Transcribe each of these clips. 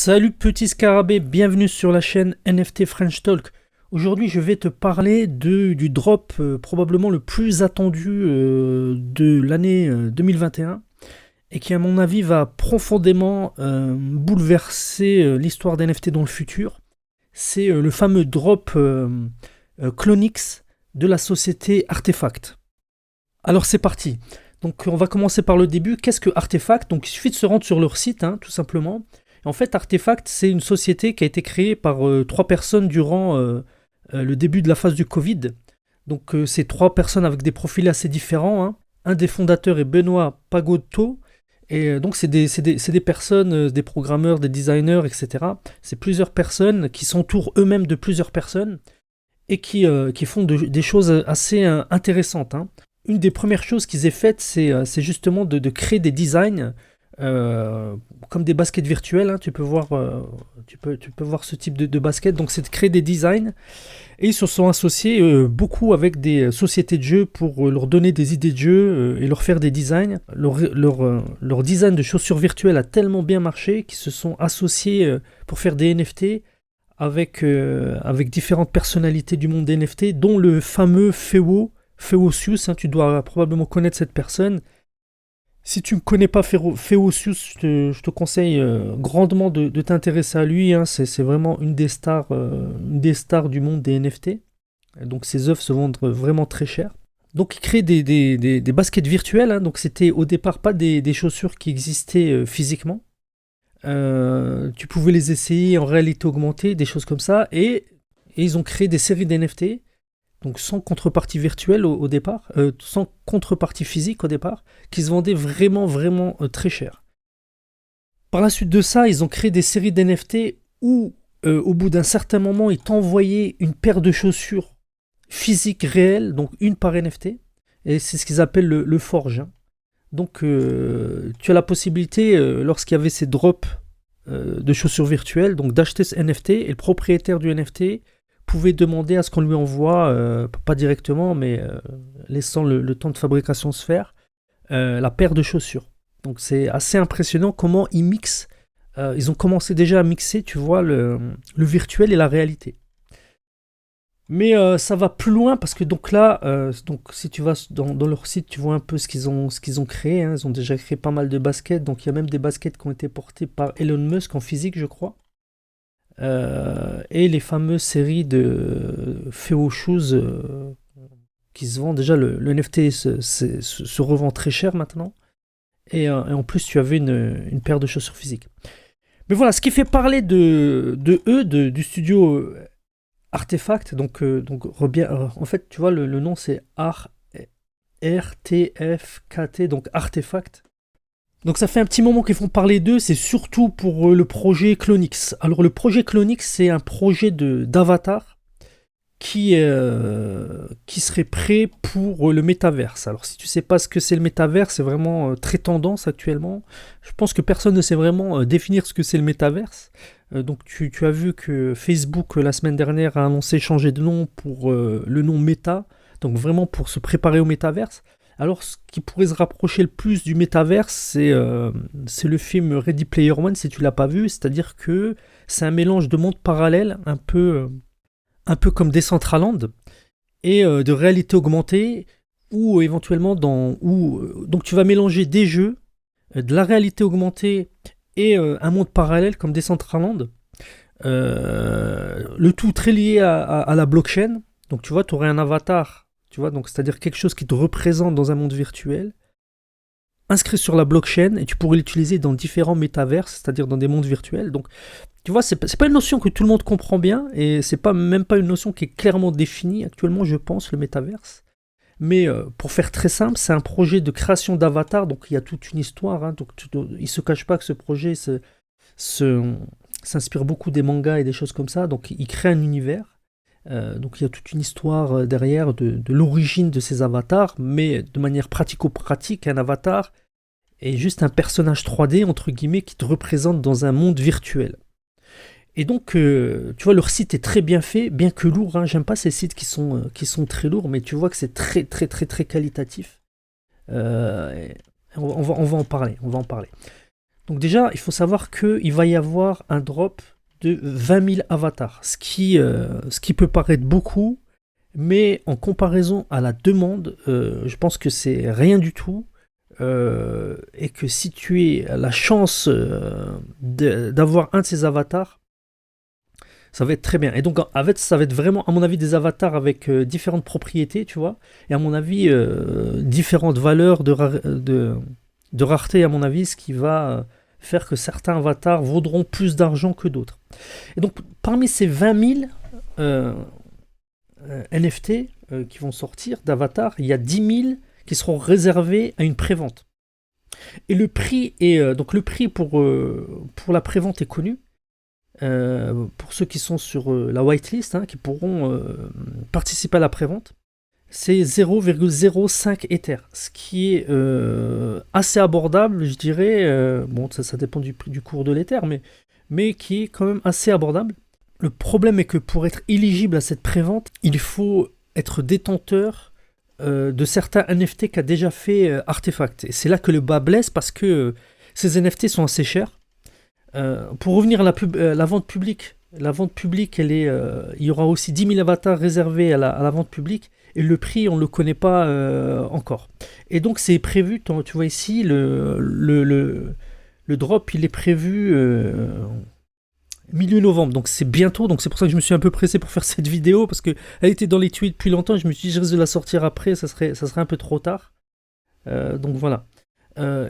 Salut petit scarabée, bienvenue sur la chaîne NFT French Talk. Aujourd'hui je vais te parler du drop probablement le plus attendu de l'année 2021 et qui à mon avis va profondément bouleverser l'histoire des NFT dans le futur. C'est le fameux drop Clonix de la société Artefact. Alors c'est parti. Donc on va commencer par le début. Qu'est-ce que Artefact? Donc il suffit de se rendre sur leur site tout simplement. En fait, Artefact, c'est une société qui a été créée par trois personnes durant le début de la phase du Covid. Donc, c'est trois personnes avec des profils assez différents. Un des fondateurs est Benoît Pagotto. Et donc, c'est des personnes, des programmeurs, des designers, etc. C'est plusieurs personnes qui s'entourent eux-mêmes de plusieurs personnes et qui font des choses assez intéressantes. Une des premières choses qu'ils aient faites, c'est justement de créer des designs comme des baskets virtuelles, tu peux voir ce type de basket. Donc c'est de créer des designs et ils se sont associés beaucoup avec des sociétés de jeux pour leur donner des idées de jeux et leur faire des designs. Leur design de chaussures virtuelles a tellement bien marché qu'ils se sont associés pour faire des NFT avec différentes personnalités du monde des NFT, dont le fameux Feocius. Tu dois probablement connaître cette personne. Si tu ne connais pas Feocius, je te conseille grandement de t'intéresser à lui. C'est vraiment une des stars du monde des NFT. Donc ses œuvres se vendent vraiment très cher. Donc il crée des baskets virtuelles. Donc c'était au départ pas des chaussures qui existaient physiquement. Tu pouvais les essayer en réalité augmentée, des choses comme ça. Et ils ont créé des séries d'NFT. Donc sans contrepartie virtuelle au départ, sans contrepartie physique au départ, qui se vendaient vraiment très cher. Par la suite de ça, ils ont créé des séries d'NFT où, au bout d'un certain moment, ils t'envoyaient une paire de chaussures physiques réelles, donc une par NFT, et c'est ce qu'ils appellent le forge. Donc tu as la possibilité, lorsqu'il y avait ces drops de chaussures virtuelles, donc d'acheter ce NFT, et le propriétaire du NFT pouvait demander à ce qu'on lui envoie, pas directement, mais laissant le temps de fabrication se faire, la paire de chaussures. Donc c'est assez impressionnant comment ils mixent. Ils ont commencé déjà à mixer, tu vois, le virtuel et la réalité. Mais ça va plus loin parce que donc là, si tu vas dans leur site, tu vois un peu ce qu'ils ont créé. Ils ont déjà créé pas mal de baskets. Donc il y a même des baskets qui ont été portées par Elon Musk en physique, je crois. Et les fameuses séries de Feocius qui se vendent. Déjà le NFT se revend très cher maintenant et en plus tu avais une paire de chaussures physiques. Mais voilà, ce qui fait parler du studio Artefact, donc en fait tu vois le nom c'est RTFKT, donc Artefact. Donc ça fait un petit moment qu'ils font parler d'eux, c'est surtout pour le projet Clonix. Alors le projet Clonix, c'est un projet d'avatar qui serait prêt pour le métaverse. Alors si tu ne sais pas ce que c'est le métaverse, c'est vraiment très tendance actuellement. Je pense que personne ne sait vraiment définir ce que c'est le métaverse. Donc tu as vu que Facebook la semaine dernière a annoncé changer de nom pour le nom Meta, donc vraiment pour se préparer au métaverse. Alors, ce qui pourrait se rapprocher le plus du métaverse, c'est le film Ready Player One, si tu l'as pas vu. C'est-à-dire que c'est un mélange de mondes parallèles, un peu comme Decentraland, et de réalité augmentée, ou éventuellement donc tu vas mélanger des jeux, de la réalité augmentée et un monde parallèle comme Decentraland. Le tout très lié à la blockchain. Donc tu vois, tu aurais un avatar. Tu vois, donc c'est-à-dire quelque chose qui te représente dans un monde virtuel, inscrit sur la blockchain, et tu pourrais l'utiliser dans différents métaverses, c'est-à-dire dans des mondes virtuels. Donc, tu vois, c'est pas une notion que tout le monde comprend bien, et c'est même pas une notion qui est clairement définie actuellement, je pense, le métaverse. Mais pour faire très simple, c'est un projet de création d'avatar, donc il y a toute une histoire. Donc il se cache pas que ce projet s'inspire beaucoup des mangas et des choses comme ça. Donc il crée un univers. Donc il y a toute une histoire derrière de l'origine de ces avatars, mais de manière pratico-pratique, un avatar est juste un personnage 3D, entre guillemets, qui te représente dans un monde virtuel. Et donc, tu vois, leur site est très bien fait, bien que lourd. J'aime pas ces sites qui sont très lourds, mais tu vois que c'est très qualitatif. On va en parler. Donc déjà, il faut savoir qu'il va y avoir un drop de 20 000 avatars, ce qui peut paraître beaucoup, mais en comparaison à la demande, je pense que c'est rien du tout. Et que si tu as la chance d'avoir un de ces avatars, ça va être très bien. Et donc, en fait, ça va être vraiment, à mon avis, des avatars avec différentes propriétés, tu vois. Et à mon avis, différentes valeurs de rareté, à mon avis, ce qui va faire que certains avatars vaudront plus d'argent que d'autres. Et donc, parmi ces 20 000 NFT qui vont sortir d'avatars, il y a 10 000 qui seront réservés à une prévente. Et le prix donc le prix pour la prévente est connu. Pour ceux qui sont sur la whitelist, hein, qui pourront participer à la prévente, c'est 0,05 Ether, ce qui est assez abordable, je dirais. Bon, ça dépend du cours de l'Ether, mais qui est quand même assez abordable. Le problème est que pour être éligible à cette prévente, il faut être détenteur de certains NFT qu'a déjà fait Artefact. Et c'est là que le bas blesse parce que ces NFT sont assez chers. Pour revenir à la vente publique, il y aura aussi 10 000 avatars réservés à la vente publique et le prix, on ne le connaît pas encore. Et donc, c'est prévu, tu vois ici, le drop, il est prévu milieu novembre, donc c'est bientôt, donc c'est pour ça que je me suis un peu pressé pour faire cette vidéo, parce qu'elle était dans les tweets depuis longtemps, je me suis dit je risque de la sortir après, ça serait un peu trop tard. Donc voilà.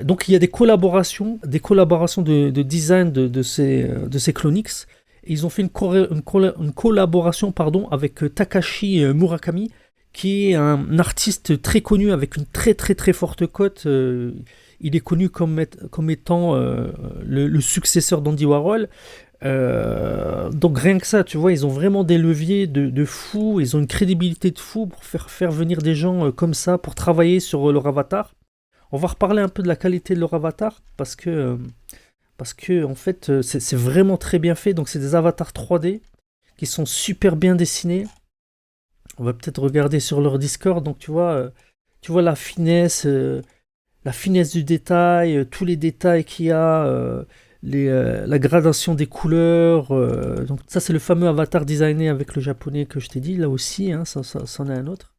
Donc il y a des collaborations de design de ces Clonix. Et ils ont fait une collaboration avec Takashi Murakami, qui est un artiste très connu avec une très très très forte cote. Il est connu comme étant le successeur d'Andy Warhol. Donc rien que ça, tu vois, ils ont vraiment des leviers de fou, ils ont une crédibilité de fou pour faire venir des gens comme ça, pour travailler sur leur avatar. On va reparler un peu de la qualité de leur avatar, parce que en fait, c'est vraiment très bien fait. Donc c'est des avatars 3D qui sont super bien dessinés. On va peut-être regarder sur leur Discord, donc tu vois la finesse du détail, tous les détails qu'il y a, la gradation des couleurs. Donc ça, c'est le fameux avatar designé avec le japonais que je t'ai dit, là aussi, hein, ça en est un autre.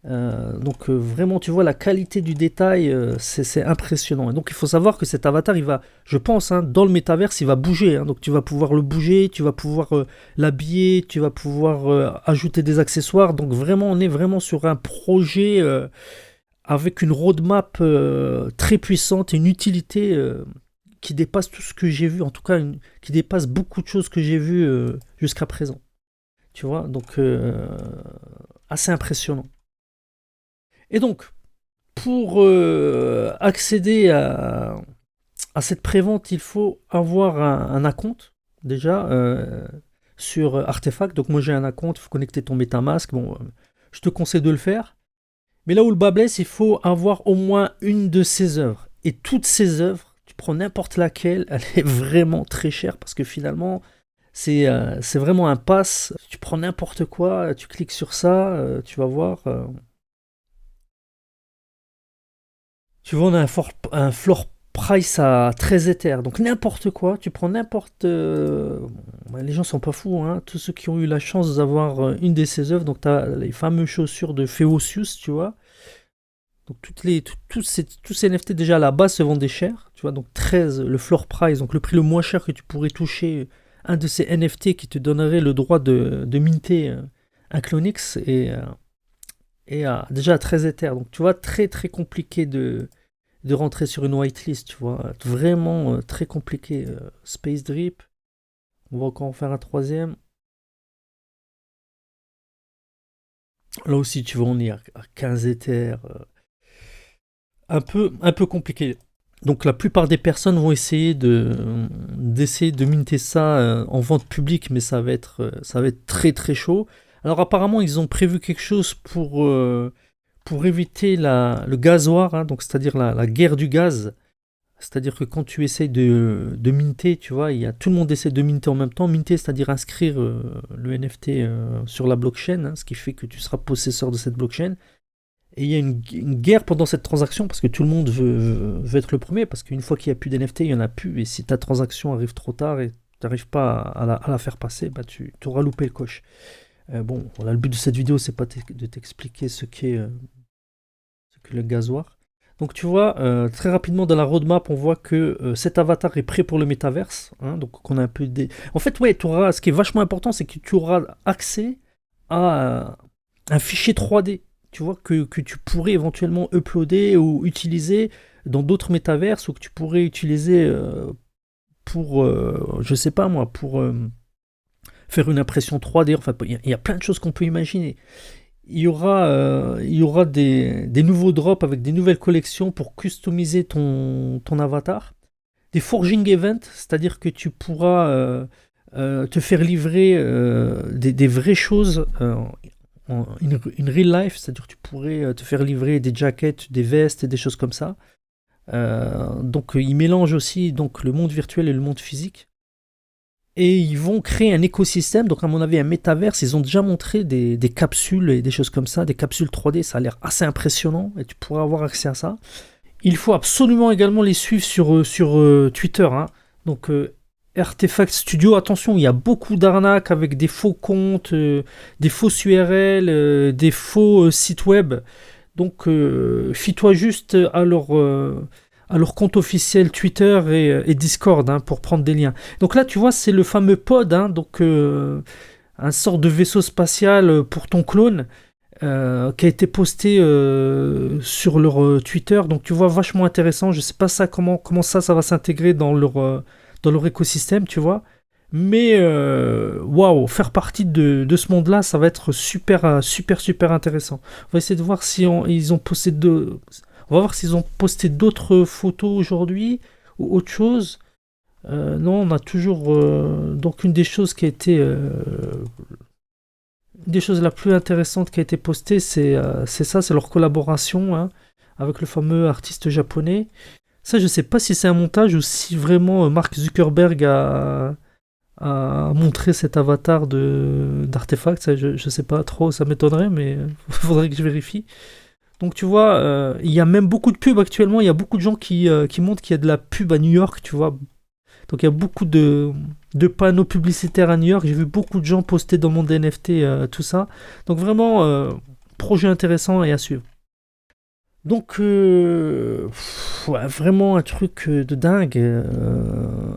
Donc vraiment, tu vois, la qualité du détail, c'est impressionnant. Et donc il faut savoir que cet avatar, il va, je pense, hein, dans le métaverse, il va bouger. Hein. Donc tu vas pouvoir le bouger, tu vas pouvoir l'habiller, tu vas pouvoir ajouter des accessoires. Donc vraiment, on est vraiment sur un projet avec une roadmap très puissante et une utilité qui dépasse tout ce que j'ai vu, en tout cas qui dépasse beaucoup de choses que j'ai vues jusqu'à présent. Tu vois, donc assez impressionnant. Et donc, pour accéder à cette prévente, il faut avoir un acompte déjà sur Artefact. Donc moi j'ai un acompte, il faut connecter ton MetaMask. Bon, je te conseille de le faire. Mais là où le bas blesse, il faut avoir au moins une de ces œuvres. Et toutes ces œuvres, tu prends n'importe laquelle, elle est vraiment très chère parce que finalement, c'est vraiment un pass. Tu prends n'importe quoi, tu cliques sur ça, tu vas voir. Tu vois, on a un floor price à 13 Ethers. Donc n'importe quoi, tu prends n'importe... les gens sont pas fous, hein. Tous ceux qui ont eu la chance d'avoir une de ces œuvres, donc tu as les fameuses chaussures de Feocius, tu vois. Donc tous ces NFT déjà à la base se vendaient cher, tu vois. Donc 13, le floor price, donc le prix le moins cher que tu pourrais toucher, un de ces NFT qui te donnerait le droit de minter un Clonix et déjà à 13 Ethers. Donc tu vois, très très compliqué de rentrer sur une whitelist, tu vois. Vraiment très compliqué. Space Drip. On va encore en faire un troisième. Là aussi, tu vois, on est à 15 Ethers. Un peu compliqué. Donc la plupart des personnes vont essayer d'essayer de minter ça en vente publique, mais ça va être très très chaud. Alors apparemment, ils ont prévu quelque chose pour éviter le gazoir, hein, donc c'est-à-dire la guerre du gaz. C'est-à-dire que quand tu essayes de minter, tu vois, tout le monde essaie de minter en même temps. Minter, c'est-à-dire inscrire le NFT sur la blockchain, hein, ce qui fait que tu seras possesseur de cette blockchain. Et il y a une guerre pendant cette transaction parce que tout le monde veut être le premier. Parce qu'une fois qu'il n'y a plus d'NFT, il n'y en a plus. Et si ta transaction arrive trop tard et tu n'arrives pas à la faire passer, bah tu auras loupé le coche. Bon, voilà, le but de cette vidéo, c'est pas de t'expliquer ce qu'est le gasoir. Donc tu vois, très rapidement dans la roadmap, on voit que cet avatar est prêt pour le métaverse. Hein, donc on a un peu des... En fait, ouais, ce qui est vachement important, c'est que tu auras accès à un fichier 3D. Tu vois, que tu pourrais éventuellement uploader ou utiliser dans d'autres métaverses ou que tu pourrais utiliser pour, je sais pas moi, pour faire une impression 3D. Enfin, il y a plein de choses qu'on peut imaginer. Il y aura des nouveaux drops avec des nouvelles collections pour customiser ton avatar. Des forging events, c'est-à-dire que tu pourras te faire livrer des vraies choses in real life, c'est-à-dire que tu pourrais te faire livrer des jackets, des vestes et des choses comme ça. Donc ils mélangent aussi donc, le monde virtuel et le monde physique. Et ils vont créer un écosystème, donc à mon avis un métaverse. Ils ont déjà montré des capsules et des choses comme ça, des capsules 3D, ça a l'air assez impressionnant et tu pourras avoir accès à ça. Il faut absolument également les suivre sur Twitter. Hein. Donc Artefact Studio, attention, il y a beaucoup d'arnaques avec des faux comptes, des fausses URL, des faux sites web. Donc fie-toi juste à leur compte officiel Twitter et Discord hein, pour prendre des liens. Donc là, tu vois, c'est le fameux pod, hein, donc un sort de vaisseau spatial pour ton clone qui a été posté sur leur Twitter. Donc tu vois, vachement intéressant. Je sais pas ça comment ça va s'intégrer dans leur écosystème, tu vois. Mais waouh, faire partie de ce monde-là, ça va être super intéressant. On va essayer de voir si ils ont posté on va voir s'ils ont posté d'autres photos aujourd'hui ou autre chose. Non, on a toujours donc une des choses qui a été une des choses la plus intéressante qui a été postée, c'est ça, c'est leur collaboration hein, avec le fameux artiste japonais. Ça, je sais pas si c'est un montage ou si vraiment Mark Zuckerberg a montré cet avatar d'Artefact. Ça, je sais pas trop, ça m'étonnerait, mais il faudrait que je vérifie. Donc tu vois, il y a même beaucoup de pubs actuellement, il y a beaucoup de gens qui montrent qu'il y a de la pub à New York, tu vois. Donc il y a beaucoup de panneaux publicitaires à New York, j'ai vu beaucoup de gens poster dans le monde des NFT, tout ça. Donc vraiment, projet intéressant et à suivre. Donc ouais, vraiment un truc de dingue,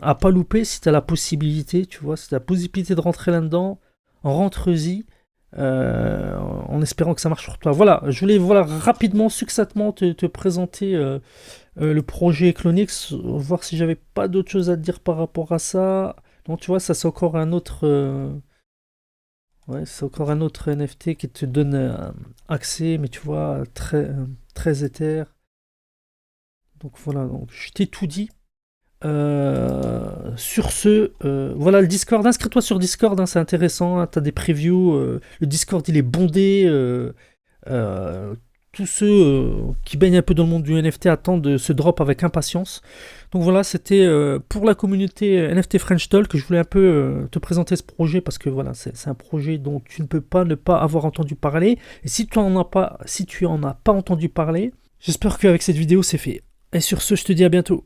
à pas louper si t'as la possibilité, tu vois, si t'as la possibilité de rentrer là-dedans, rentre-y. En espérant que ça marche pour toi. Voilà, je voulais rapidement, succinctement te présenter le projet Clonix, voir si j'avais pas d'autre chose à te dire par rapport à ça. Non, tu vois, ça c'est encore un autre, ouais, c'est encore un autre NFT qui te donne accès, mais tu vois, très éther. Donc voilà, donc je t'ai tout dit. Sur ce, voilà le Discord. Inscris-toi sur Discord, hein, c'est intéressant. Hein, t'as des previews. Le Discord il est bondé. Tous ceux qui baignent un peu dans le monde du NFT attendent ce drop avec impatience. Donc voilà, c'était pour la communauté NFT French Talk que je voulais un peu te présenter ce projet parce que voilà, c'est un projet dont tu ne peux pas ne pas avoir entendu parler. Et si tu en as pas entendu parler, j'espère qu'avec cette vidéo c'est fait. Et sur ce, je te dis à bientôt.